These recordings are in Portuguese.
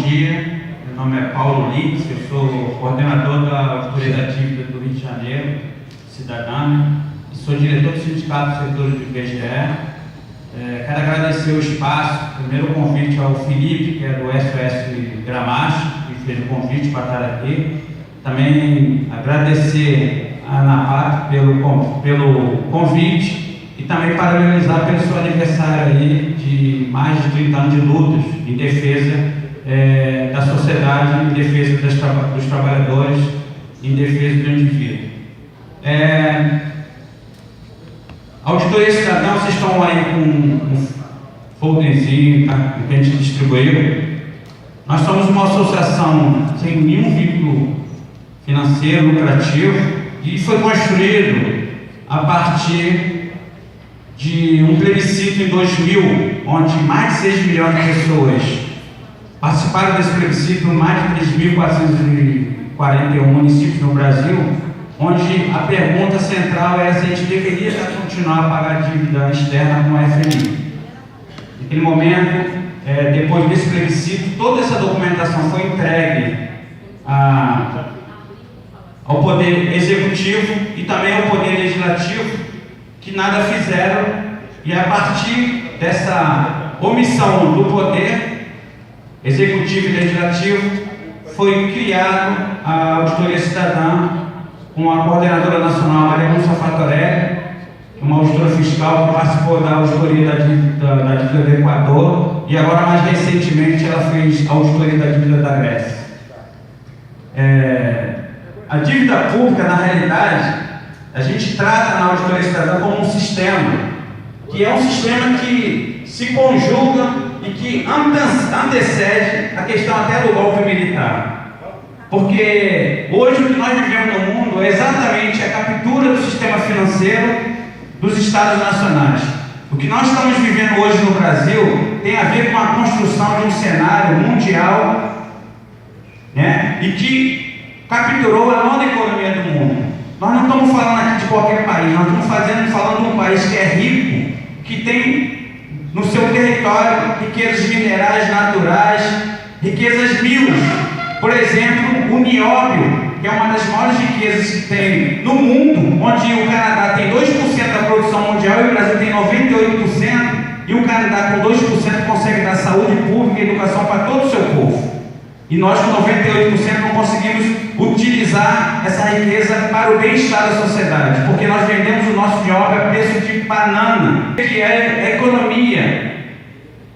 dia, meu nome é Paulo Lins, eu sou coordenador da Auditoria da Dívida do Rio de Janeiro, cidadã, e sou diretor do Sindicato do Setor do IBGE. Quero agradecer o espaço, primeiro o convite ao Felipe, que é do SOS Gramacho, que fez o convite para estar aqui. Também agradecer a ANAPAC pelo convite e também parabenizar pelo seu aniversário aí de mais de 30 anos de lutas em defesa da sociedade, em defesa dos trabalhadores, em defesa do indivíduo. Auditoria Cidadã, vocês estão aí com um folderzinho que a gente distribuiu. Nós somos uma associação sem nenhum vínculo financeiro, lucrativo, e foi construído a partir de um plebiscito em 2000, onde mais de 6 milhões de pessoas participaram desse plebiscito, mais de 3.441 municípios no Brasil, onde a pergunta central era se a gente deveria continuar a pagar a dívida externa com a FMI. Naquele momento, depois desse plebiscito, toda essa documentação foi entregue ao Poder Executivo e também ao Poder Legislativo, que nada fizeram, e a partir dessa omissão do Poder Executivo e Legislativo foi criado a Auditoria Cidadã, com a coordenadora nacional Maria Lúcia Fatorelli, uma auditora fiscal que participou da auditoria da dívida do Equador, e agora mais recentemente ela fez a auditoria da dívida da Grécia. A dívida pública, na realidade, a gente trata na Auditoria Cidadã como um sistema, que é um sistema que se conjuga e que antecede a questão até do golpe militar. Porque hoje o que nós vivemos no mundo é exatamente a captura do sistema financeiro dos Estados nacionais. O que nós estamos vivendo hoje no Brasil tem a ver com a construção de um cenário mundial, né, e que capturou a nona economia do mundo. Nós não estamos falando aqui de qualquer país, nós estamos falando de um país que é rico, que tem no seu território riquezas minerais naturais, riquezas mil. Por exemplo, o nióbio, que é uma das maiores riquezas que tem no mundo, onde o Canadá tem 2% da produção mundial e o Brasil tem 98%, e o Canadá com 2% consegue dar saúde pública e educação para todo o seu povo. E nós com 98% não conseguimos utilizar essa riqueza para o bem-estar da sociedade, porque nós vendemos o nosso nióbio a preço de banana, que é a economia.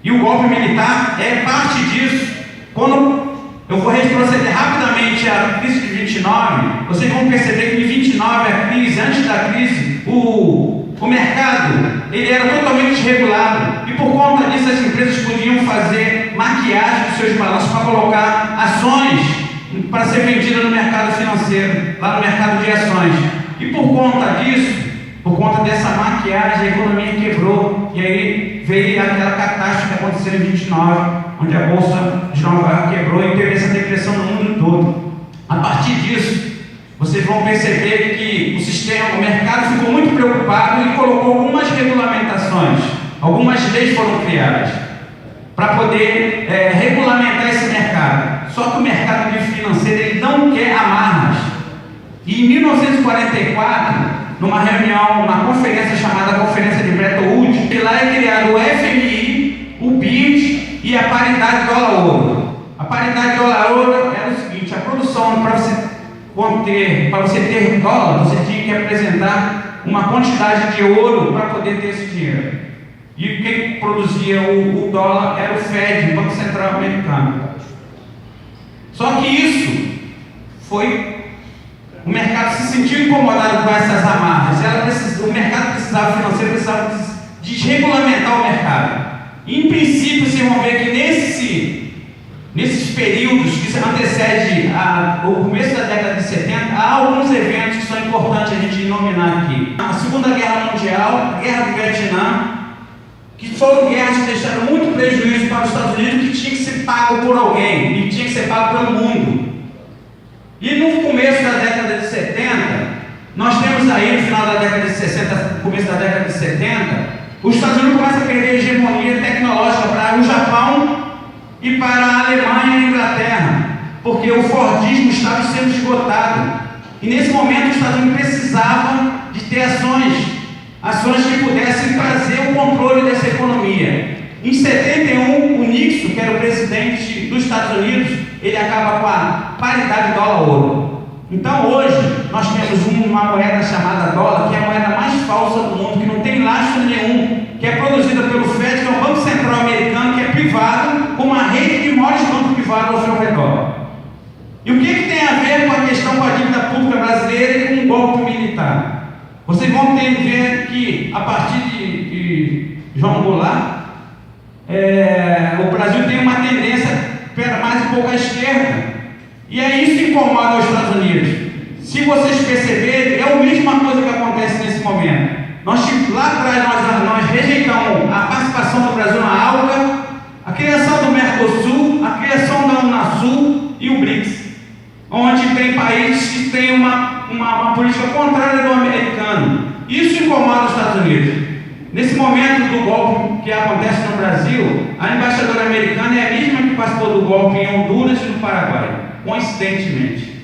E o golpe militar é parte disso. Quando eu vou retroceder rapidamente à crise de 29, vocês vão perceber que em 29, a crise, antes da crise, o mercado ele era totalmente desregulado, e por conta disso as empresas podiam fazer maquiagem dos seus balanços para colocar ações para ser vendida no mercado financeiro, lá no mercado de ações. E por conta disso, por conta dessa maquiagem, a economia quebrou, e aí veio aquela catástrofe que aconteceu em 29, onde a Bolsa de Nova York quebrou e teve essa depressão no mundo todo. A partir disso, vocês vão perceber que o mercado ficou muito preocupado e colocou algumas regulamentações, algumas leis foram criadas para poder regulamentar esse mercado. Só que o mercado financeiro ele não quer amarras. E em 1944, numa reunião, uma conferência chamada Conferência de Bretton Woods, e lá é criado o FMI, o BID e a paridade dólar-ouro. A paridade dólar-ouro era o seguinte: a produção, para você ter dólar, você tinha que apresentar uma quantidade de ouro para poder ter esse dinheiro. E quem produzia o dólar era o Fed, o Banco Central Americano. Só que isso foi... O mercado se sentiu incomodado com essas amarras. O mercado financeiro precisava desregulamentar o mercado. E, em princípio, vocês vão ver que nesses períodos que se antecede o começo da década de 70, há alguns eventos que são importantes a gente nominar aqui. A Segunda Guerra Mundial, a Guerra do Vietnã, que foram guerras que deixaram muito prejuízo para os Estados Unidos, que tinha que ser pago por alguém, e tinha que ser pago pelo mundo. E no começo da década de 70, nós temos aí, no final da década de 60, começo da década de 70, os Estados Unidos começam a perder a hegemonia tecnológica para o Japão e para a Alemanha e a Inglaterra, porque o Fordismo estava sendo esgotado. E nesse momento os Estados Unidos precisavam de ter ações que pudessem trazer o controle dessa economia. Em 71, o Nixon, que era o presidente dos Estados Unidos, ele acaba com a paridade dólar-ouro. Então hoje nós temos uma moeda chamada dólar, que é a moeda mais falsa do mundo, que não tem lastro nenhum, que é produzida pelo FED, que é um banco central americano, que é privado, com uma rede de maiores bancos privados ao seu redor. E o que tem a ver com a questão com a dívida pública brasileira e com o golpe militar? Vocês vão ter que ver que, a partir de João Goulart, o Brasil tem uma tendência mais um pouco à esquerda. E é isso que incomoda os Estados Unidos. Se vocês perceberem, é a mesma coisa que acontece nesse momento. Lá atrás nós rejeitamos a participação do Brasil na ALCA, a criação do Mercosul, a criação da Unasul e o BRICS, onde tem países que têm uma política contrária do americano. Isso incomoda os Estados Unidos. Nesse momento do golpe que acontece no Brasil, a embaixadora americana é a mesma que participou do golpe em Honduras e no Paraguai, coincidentemente.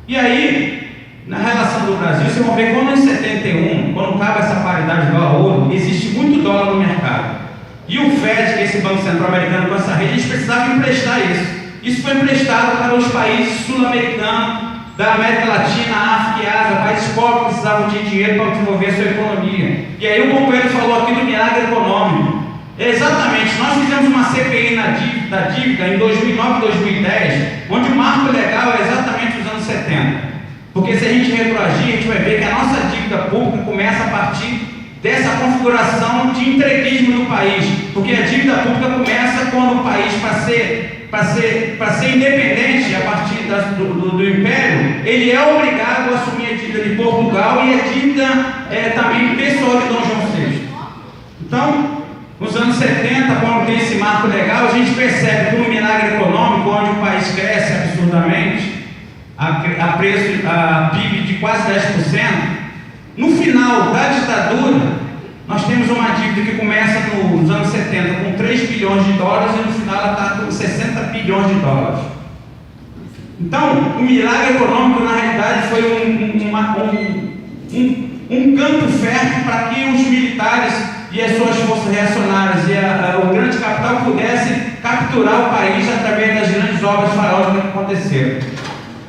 E aí, na relação do Brasil, vocês vão ver quando em 71, quando acaba essa paridade dólar-ouro, existe muito dólar no mercado. E o FED, que é esse Banco Central Americano com essa rede, eles precisavam emprestar isso. Isso foi emprestado para os países sul-americanos, da América Latina, África e Ásia, países pobres precisavam de dinheiro para desenvolver a sua economia. E aí o companheiro falou aqui do milagre econômico. Exatamente, nós fizemos uma CPI da dívida em 2009 e 2010, onde o marco legal é exatamente os anos 70. Porque se a gente retroagir, a gente vai ver que a nossa dívida pública começa a partir dessa configuração de entreguismo do país. Porque a dívida pública começa quando o país, para ser independente a partir do Império, ele é obrigado a assumir a dívida de Portugal e a dívida também pessoal de Dom João VI. Então, nos anos 70, quando tem esse marco legal, a gente percebe que um milagre econômico, onde o país cresce absurdamente, a PIB de quase 10%, no final da ditadura, nós temos uma dívida que começa nos anos 70 com 3 bilhões de dólares e no final ela está com 60 bilhões de dólares. Então, o milagre econômico, na realidade, foi um campo fértil para que os militares e as suas forças reacionárias e o grande capital pudessem capturar o país através das grandes obras faraónicas que aconteceram.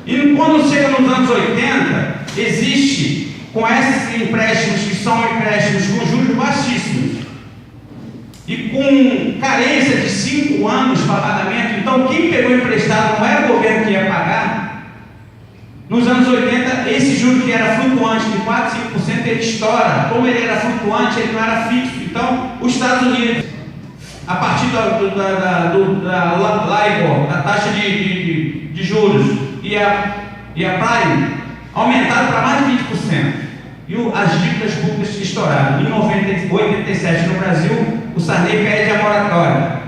E quando chega nos anos 80, existe, com esses empréstimos que são empréstimos com juros baixíssimos e com carência de 5 anos para pagamento, então quem pegou emprestado não era o governo que ia pagar. Nos anos 80, esse juro que era flutuante de 4, 5%, ele estoura. Como ele era flutuante, ele não era fixo. Então, os Estados Unidos, a partir da LIBOR, da taxa de juros e a Prime, aumentaram para mais de 20%. E as dívidas públicas estouraram. Em 87, no Brasil, o Sarney pede a moratória.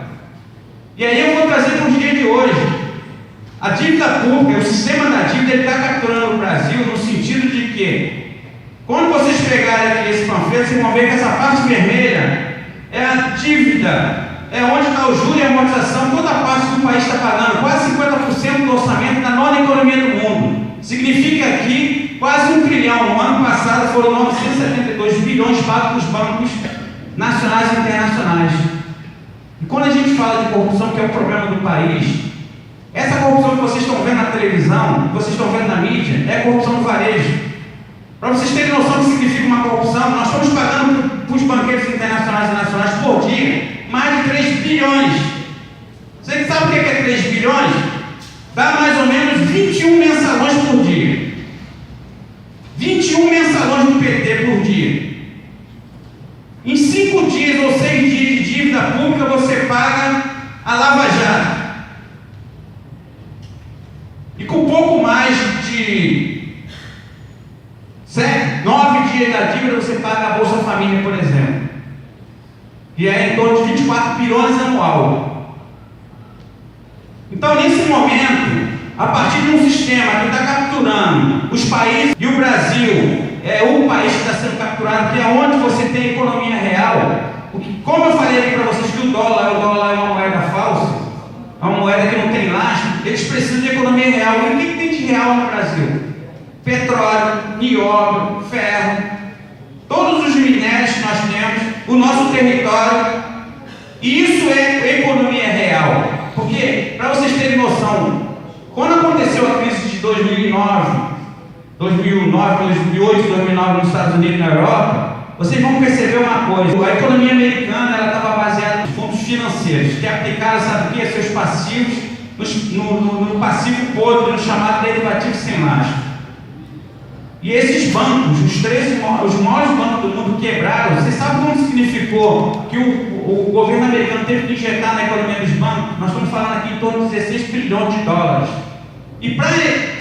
E aí eu vou trazer para os dias de hoje. A dívida pública, o sistema da dívida, ele está capturando o Brasil no sentido de que, quando vocês pegarem aqui esse panfleto, vocês vão ver que essa parte vermelha é a dívida, é onde está o juro e a amortização, toda a parte que o país está pagando, quase 50% do orçamento da nona economia do mundo. Significa que quase 1 trilhão. No ano passado foram 972 bilhões pagos para os bancos nacionais e internacionais. E quando a gente fala de corrupção, que é o problema do país, essa corrupção que vocês estão vendo na televisão, que vocês estão vendo na mídia, é a corrupção no varejo. Para vocês terem noção do que significa uma corrupção, nós estamos pagando para os banqueiros internacionais e nacionais por dia mais de 3 bilhões. Você sabe o que é 3 bilhões? Dá mais ou menos 21 mensalões por dia. 21 mensalões do PT por dia. Em 5 dias ou 6 dias de dívida pública, você paga a Lava Jato. E com pouco mais de 9 dias da dívida, você paga a Bolsa Família, por exemplo. E é em torno de 24 bilhões anual. Então, nesse momento, a partir de um sistema que está capturando os países, e o Brasil é o país que está sendo capturado, que é onde você tem economia real, Como eu falei aqui para vocês que o dólar é uma moeda falsa, é uma moeda que não tem lastro, eles precisam de economia real. E o que tem de real no Brasil? Petróleo, nióbio, ferro, todos os minérios que nós temos, o nosso território. E isso é economia real. Porque, para vocês terem noção, quando aconteceu a crise de 2008, 2009 nos Estados Unidos e na Europa, vocês vão perceber uma coisa: a economia americana estava baseada nos fundos financeiros, que aplicaram, sabe o que? Seus passivos no passivo podre, no chamado derivativo sem lastro. E esses bancos, os maiores bancos do mundo quebraram. Vocês sabem como significou que o governo americano teve que injetar na economia dos bancos? Nós estamos falando aqui em torno de 16 trilhões de dólares. E para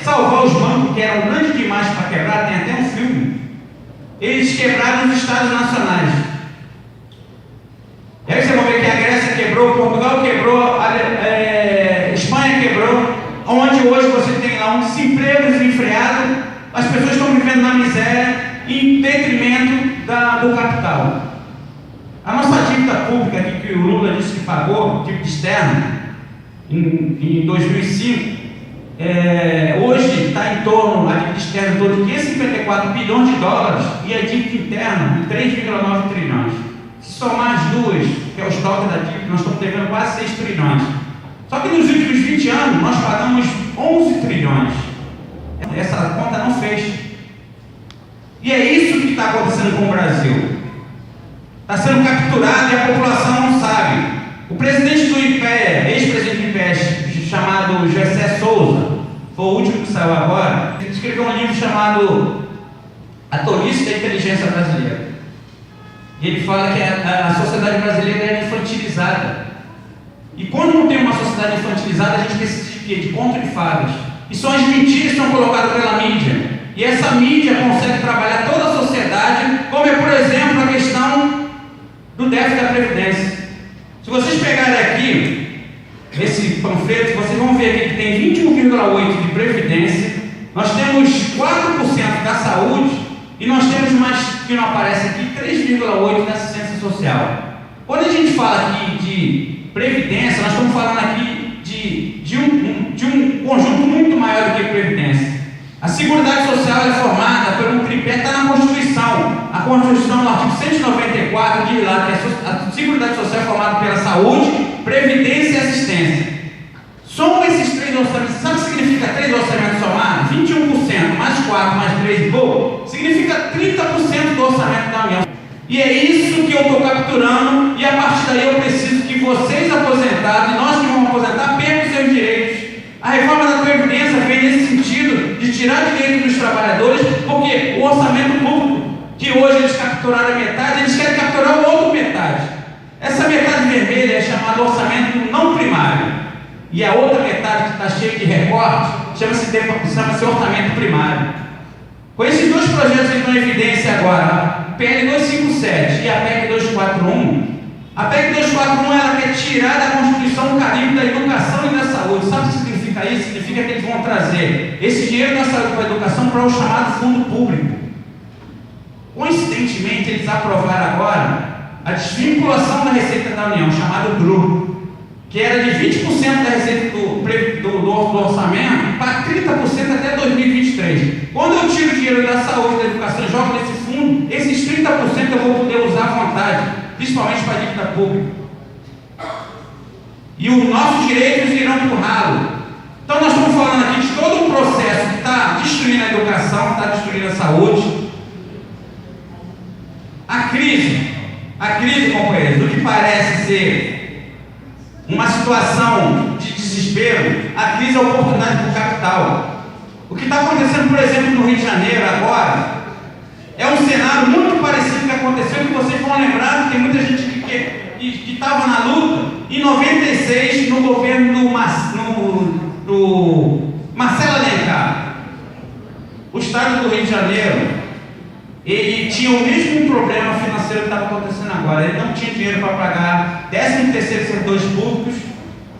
salvar os bancos, que eram grandes demais para quebrar, tem até um filme, eles quebraram os estados nacionais. E aí você vai ver que a Grécia quebrou, Portugal quebrou, a Espanha quebrou, onde hoje você tem lá um desemprego desenfreado, as pessoas estão vivendo na miséria em detrimento do capital. A nossa dívida pública, que o Lula disse que pagou, dívida externa, em 2005, hoje está em torno, a dívida externa em torno de 554 bilhões de dólares e a dívida interna de 3,9 trilhões. Se somar as duas, que é o estoque da dívida, nós estamos devendo quase 6 trilhões. Só que nos últimos 20 anos nós pagamos 11 trilhões. Essa conta não fez. E é isso que está acontecendo com o Brasil. Está sendo capturado e a população não sabe. O presidente do IPEA, ex-presidente do IPEA, chamado Gessé Souza, foi o último que saiu agora, ele escreveu um livro chamado A Tolice da Inteligência Brasileira. E ele fala que a sociedade brasileira é infantilizada. E quando não tem uma sociedade infantilizada, a gente precisa de quê? De conto de fadas. E são as mentiras que são colocadas pela mídia. E essa mídia consegue trabalhar toda a sociedade, como é, por exemplo, a questão do déficit da Previdência. Se vocês pegarem aqui esse panfleto, vocês vão ver aqui que tem 21,8% de Previdência, nós temos 4% da saúde e nós temos mais, que não aparece aqui, 3,8% da assistência social. Quando a gente fala aqui de Previdência, nós estamos falando aqui de um conjunto muito maior do que Previdência. A Seguridade Social é formada por um tripé, está na Constituição. A Constituição, no artigo 194, diz lá que a Seguridade Social é formada pela saúde, previdência e assistência. Somam esses três orçamentos. Sabe o que significa 3 orçamentos somados? 21%, mais 4, mais 3, significa 30% do orçamento da União. E é isso que eu estou capturando, e a partir daí eu preciso que vocês aposentados, e nós que vamos aposentar, percam seus direitos. A reforma da Previdência vem nesse sentido, de tirar direito dos trabalhadores, porque o orçamento público, que hoje eles capturaram a metade, eles querem capturar a outra metade. Essa metade vermelha é chamada orçamento não primário, e a outra metade que está cheia de recortes, chama-se orçamento primário. Com esses dois projetos que estão em evidência agora, a PL 257 e a PEC 241, a PEC 241 ela quer tirar da Constituição o carimbo da educação e da saúde. Sabe o que significa isso? Significa que eles vão trazer esse dinheiro da saúde para a educação para o chamado fundo público. Coincidentemente, eles aprovaram agora a desvinculação da receita da União, chamado GRU, que era de 20% da receita do orçamento para 30% até 2023. Quando eu tiro o dinheiro da saúde e da educação e jogo nesse fundo, esses 30% eu vou poder usar à vontade, principalmente para a dívida pública. E os nossos direitos irão para o ralo. Então nós estamos falando aqui de todo um processo que está destruindo a educação, está destruindo a saúde. A crise, companheiros, do que parece ser uma situação de desespero, a crise é a oportunidade para o capital. O que está acontecendo, por exemplo, no Rio de Janeiro agora, é um cenário muito parecido com o que aconteceu, que vocês vão lembrar que tem muita gente que estava na luta em 96, no governo do Marcelo Alencar. O estado do Rio de Janeiro, ele tinha o mesmo problema financeiro que estava acontecendo agora. Ele não tinha dinheiro para pagar 13º servidores públicos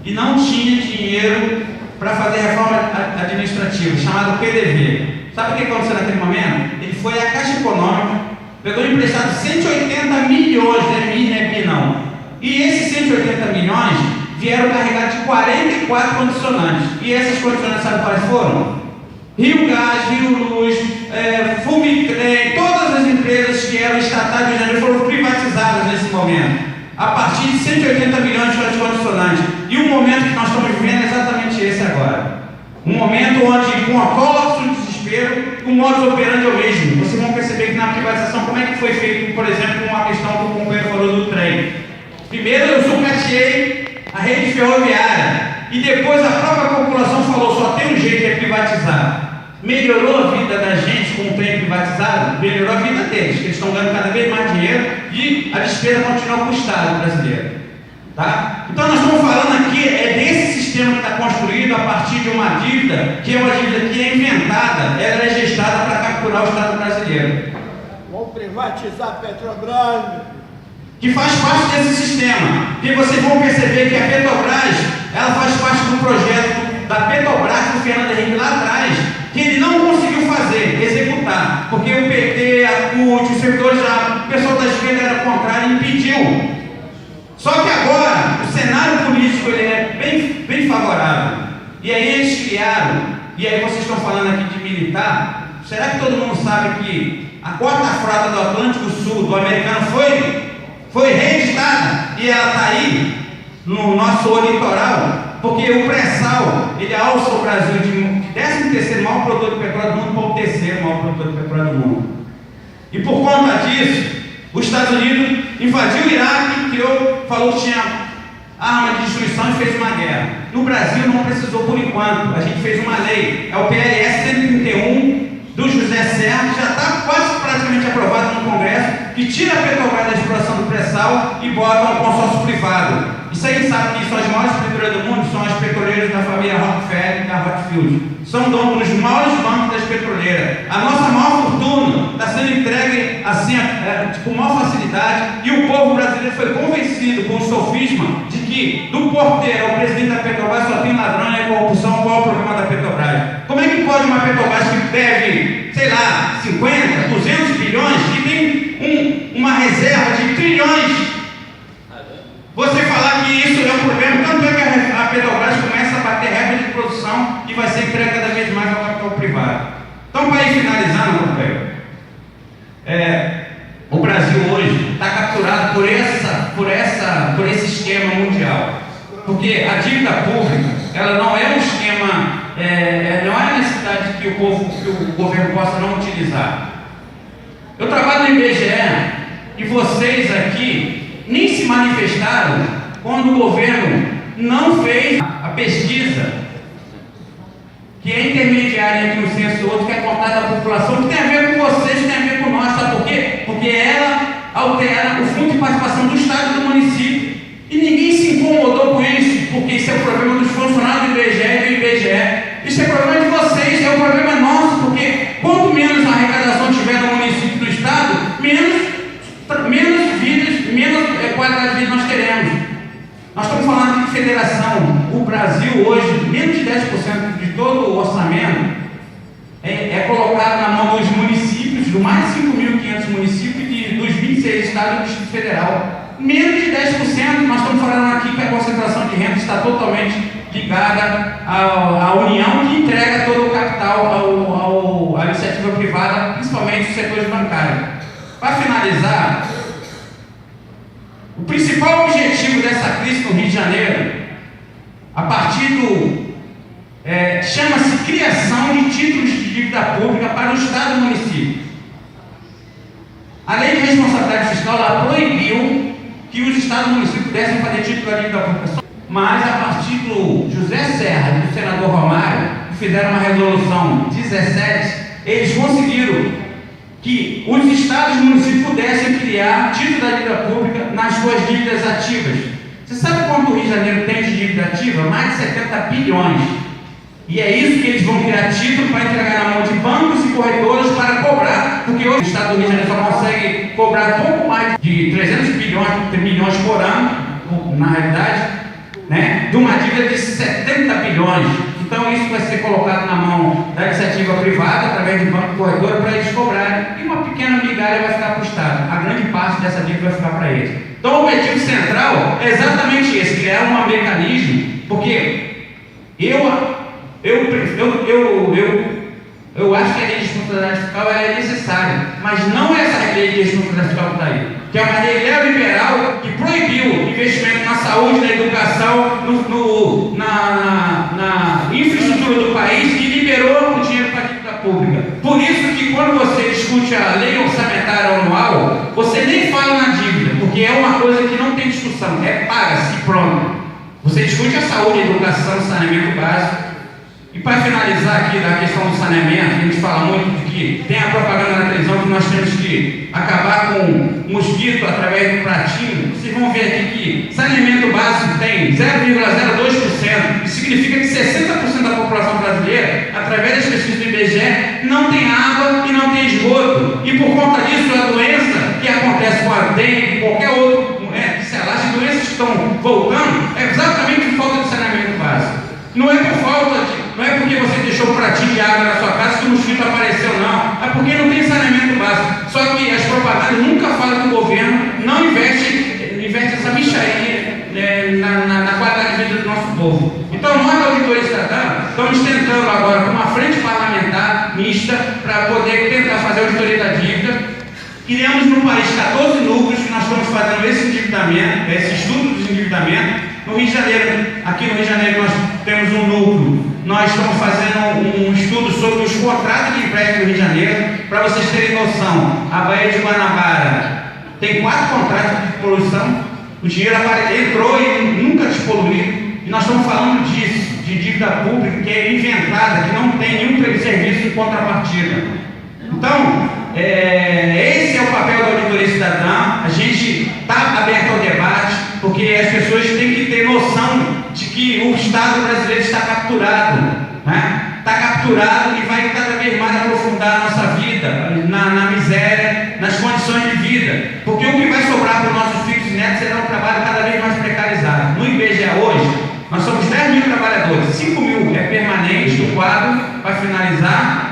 e não tinha dinheiro para fazer reforma administrativa, chamado PDV. Sabe o que aconteceu naquele momento? Ele foi à Caixa Econômica pegou emprestado 180 milhões, não é bi não. E esses 180 milhões vieram carregados de 44 condicionantes. E essas condicionantes, sabe quais foram? Rio Gás, Rio Luz, Fumitrem, todas as empresas que eram estatais de Janeiro foram privatizadas nesse momento, a partir de 180 milhões de condicionantes. E o momento que nós estamos vivendo é exatamente esse agora. Um momento onde, com a colapso, o desespero, o modus operandi é o mesmo. Vocês vão perceber que na privatização, como é que foi feito, por exemplo, com a questão que o companheiro falou do trem. Primeiro eu sucateei a rede ferroviária, e depois a própria população falou, só tem um jeito, é privatizar. Melhorou a vida da gente com o trem privatizado? Melhorou a vida deles, que eles estão ganhando cada vez mais dinheiro e a despesa continua com o Estado brasileiro. Tá? Então nós estamos falando aqui desse sistema que está construído a partir de uma dívida, que é uma dívida que é inventada, ela é gestada para capturar o Estado brasileiro. Vão privatizar a Petrobras, que faz parte desse sistema. E vocês vão perceber que a Petrobras, ela faz parte do projeto da Petrobras do Fernando Henrique lá atrás, que ele não conseguiu fazer, executar, porque o PT, a CUT, os servidores, o pessoal da esquerda era contrário e impediu. Só que agora, o cenário político ele é bem favorável. E aí eles criaram, e aí vocês estão falando aqui de militar, será que todo mundo sabe que a quarta frota do Atlântico Sul, do americano, foi reeditada, e ela está aí, no nosso litoral, porque o pré-sal, ele alça o Brasil de 13º maior produtor de petróleo do mundo para o 3º maior produtor de petróleo do mundo. E por conta disso, os Estados Unidos invadiu o Iraque, falou que tinha arma de destruição e fez uma guerra. No Brasil não precisou por enquanto, a gente fez uma lei, é o PLS 131 do José Serra, que já está quase praticamente aprovado no Congresso, que tira a Petrobras da exploração do pré-sal e bota um consórcio privado. Isso aí sabe que são as maiores petroleiras do mundo, são as petroleiras da família Rockefeller e da Rockfield. São donos dos maiores bancos das petroleiras. A nossa maior fortuna está sendo entregue assim, com maior facilidade, e o povo brasileiro foi convencido com o sofisma de que do porteiro ao presidente da Petrobras só tem ladrão e corrupção. Qual é o problema da Petrobras? Como é que pode uma Petrobras que deve, sei lá, 50, 200 bilhões, que tem uma reserva de trilhões, você falar que isso é um problema? Tanto é que a Petrobras começa a bater recorde de produção e vai ser entregue cada vez mais ao capital privado. Então, para ir finalizando, companheiro, o Brasil hoje está capturado por esse esquema mundial, porque a dívida pública, ela não é um esquema, não é a necessidade que o governo possa não utilizar. Eu trabalho no IBGE e vocês aqui nem se manifestaram quando o governo não fez a pesquisa que é intermediária entre um censo e outro, que é contada à população, que tem a ver com vocês, que tem a ver com nós. Sabe por quê? Porque ela altera o fundo de participação do Estado e do município. E ninguém se incomodou com isso, porque isso é o problema dos funcionários do IBGE e do IBGE. Isso é problema de vocês, é o problema nosso, porque quanto menos a arrecadação tiver no município e no Estado, menos vidas, menos qualidade de vida nós teremos. Nós estamos falando de federação. O Brasil hoje, menos de 10% de todo o orçamento é colocado na mão dos municípios, do mais de 5.500 municípios e dos 26 estados do Distrito Federal. Menos de 10%, nós estamos falando aqui que a concentração de renda está totalmente ligada à União, que entrega todo o capital à iniciativa privada, principalmente os setores bancários. Para finalizar, o principal objetivo dessa crise no Rio de Janeiro, a partir chama-se criação de títulos de dívida pública para o Estado e o município. A lei de responsabilidade fiscal ela proibiu que os Estados e o município pudessem fazer título de dívida pública. Mas a partir do José Serra e do senador Romário, que fizeram uma resolução 17, eles conseguiram que os estados e municípios pudessem criar título da dívida pública nas suas dívidas ativas. Você sabe quanto o Rio de Janeiro tem de dívida ativa? Mais de 70 bilhões. E é isso que eles vão criar título para entregar na mão de bancos e corretoras para cobrar, porque hoje o Estado do Rio de Janeiro só consegue cobrar pouco mais de 300 milhões por ano, na realidade, né, de uma dívida de 70 bilhões. Então isso vai ser colocado na mão da iniciativa privada, através de banco corretor, para eles cobrarem, e uma pequena migalha vai ficar para o Estado. A grande parte dessa dívida vai ficar para eles. Então o objetivo central é exatamente esse, criar um mecanismo, porque eu acho que a lei de responsabilidade fiscal é necessária, mas não essa lei de responsabilidade fiscal que está aí, que é uma lei neoliberal que proibiu investimento na saúde, na educação, na infraestrutura do país e liberou o dinheiro para a dívida pública. Por isso que quando você discute a lei orçamentária anual, você nem fala na dívida, porque é uma coisa que não tem discussão, é paga-se pronto. Você discute a saúde, a educação, o saneamento básico. E para finalizar aqui da questão do saneamento, a gente fala muito de que tem a propaganda na televisão que nós temos que acabar com o mosquito através do pratinho. Vocês vão ver aqui que saneamento básico tem 0,02%, isso significa que 60% da população brasileira, através das pesquisas do IBGE, não tem água e não tem esgoto. E por conta disso, a doença que acontece com a dengue, qualquer outro, que se alastra, doenças que estão voltando, é exatamente por falta de saneamento básico. Não é porque você deixou um pratinho de água na sua casa que o mosquito apareceu, não. É porque não tem saneamento básico. Só que as propagandas nunca falam que o governo não investe essa micharia na qualidade de vida do nosso povo. Então nós, da Auditoria Estatal, estamos tentando agora, com uma frente parlamentar mista, para poder tentar fazer a auditoria da dívida. Criamos no país 14 núcleos que nós estamos fazendo esse endividamento, esse estudo dos endividamentos. No Rio de Janeiro, aqui no Rio de Janeiro nós temos um núcleo, nós estamos fazendo um estudo sobre os contratos de empréstimo do Rio de Janeiro, para vocês terem noção. A Baía de Guanabara tem 4 contratos de poluição, o dinheiro entrou e nunca despoluiu, e nós estamos falando disso, de dívida pública que é inventada, que não tem nenhum serviço em contrapartida. Então, esse é o papel da Auditoria Cidadã. A gente está aberto ao debate, porque as pessoas têm que ter noção de que o Estado brasileiro está capturado, né? Está capturado e vai cada vez mais aprofundar a nossa vida, na miséria, nas condições de vida, porque o que vai sobrar para os nossos filhos e netos será um trabalho cada vez mais precarizado. No IBGE hoje, nós somos 10 mil trabalhadores, 5 mil é permanente, o quadro vai finalizar,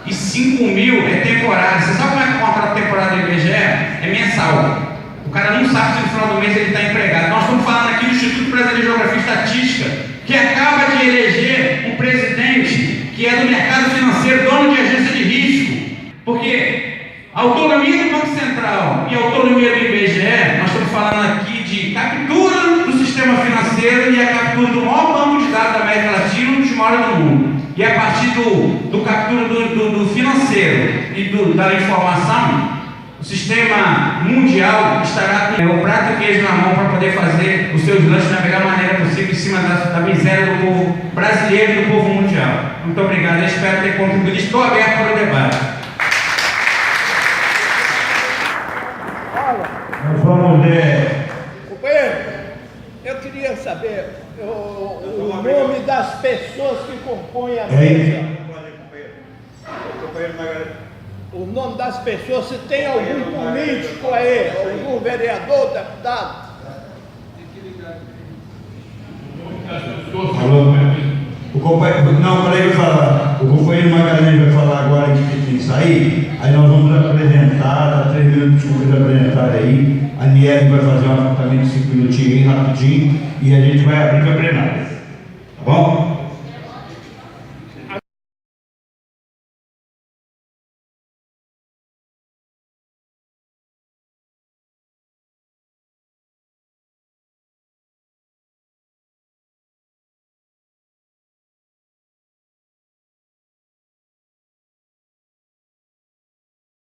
e 5 mil é temporário. Você sabe como é que o contrato temporário do IBGE? É mensal. O cara não sabe se no final do mês ele está empregado. Nós estamos falando aqui do Instituto Brasileiro de Geografia e Estatística, que acaba de eleger um presidente que é do mercado financeiro, dono de agência de risco. Porque a autonomia do Banco Central e a autonomia do IBGE, nós estamos falando aqui de captura do sistema financeiro e a captura do maior banco de dados da América Latina, um dos maiores do mundo. E a partir do captura do financeiro e da informação, o sistema mundial estará com o prato e queijo na mão para poder fazer os seus lanches da melhor maneira possível em cima da miséria do povo brasileiro e do povo mundial. Muito obrigado, eu espero ter contribuído. Estou aberto para o debate. Nós vamos ver. Companheiro, eu queria saber o nome das pessoas que compõem a mesa. O nome das pessoas, se tem algum político aí, algum vereador, deputado. Alô? O companheiro, não, peraí, eu falar. O companheiro Magalhães vai falar agora que tem que sair. Aí nós vamos apresentar, dá 3 minutos que vocês apresentarem aí. A Niele vai fazer um apontamento de 5 minutinhos aí, rapidinho, e a gente vai abrir para a plenária. Tá bom?